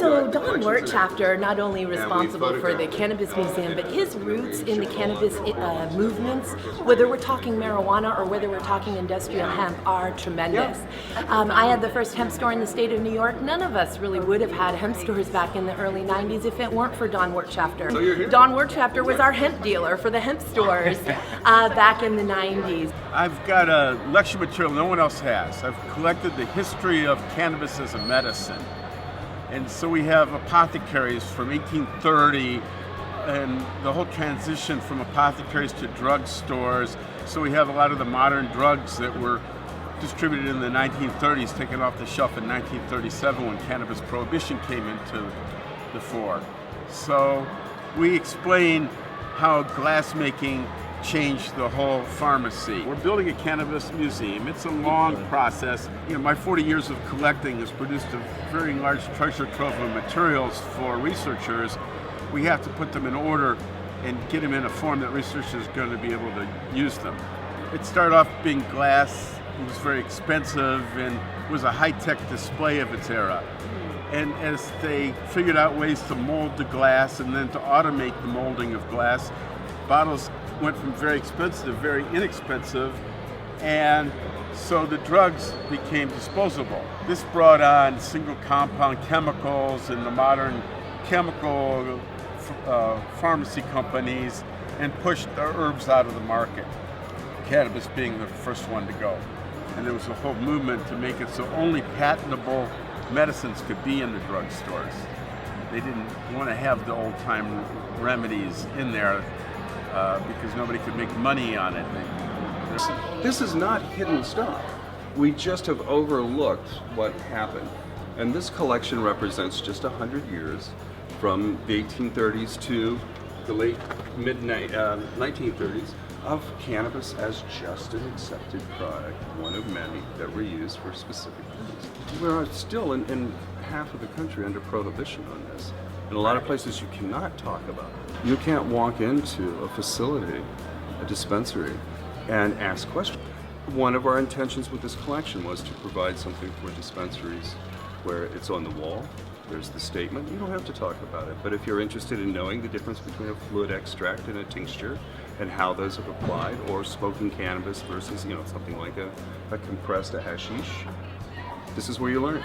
So Don Wirtshafter, not only responsible for the Cannabis Museum, but his roots in the cannabis movements, whether we're talking marijuana or whether we're talking industrial hemp, are tremendous. I had the first hemp store in the state of New York. None of us really would have had hemp stores back in the early 90s if it weren't for Don Wirtshafter. Don Wirtshafter was our hemp dealer for the hemp stores back in the 90s. I've got a lecture material no one else has. I've collected the history of cannabis as a medicine. And so we have apothecaries from 1830 and the whole transition from apothecaries to drug stores. So we have a lot of the modern drugs that were distributed in the 1930s taken off the shelf in 1937 when cannabis prohibition came into the fore. So we explain how glassmaking changed the whole pharmacy. We're building a cannabis museum. It's a long process. You know, my 40 years of collecting has produced a very large treasure trove of materials for researchers. We have to put them in order and get them in a form that researchers are going to be able to use them. It started off being glass. It was very expensive and was a high-tech display of its era. And as they figured out ways to mold the glass and then to automate the molding of glass, bottles went from very expensive to very inexpensive, and so the drugs became disposable. This brought on single compound chemicals and the modern chemical pharmacy companies and pushed the herbs out of the market, cannabis being the first one to go. And there was a whole movement to make it so only patentable medicines could be in the drugstores. They didn't want to have the old-time remedies in there because nobody could make money on it. This is not hidden stuff. We just have overlooked what happened. And this collection represents just 100 years from the 1830s to the late mid-1930s of cannabis as just an accepted product, one of many that were used for specific things. We are still in half of the country under prohibition on this. In a lot of places you cannot talk about it. You can't walk into a facility, a dispensary, and ask questions. One of our intentions with this collection was to provide something for dispensaries where it's on the wall, there's the statement, you don't have to talk about it, but if you're interested in knowing the difference between a fluid extract and a tincture and how those have applied, or smoking cannabis versus, something like a compressed hashish, this is where you learn it.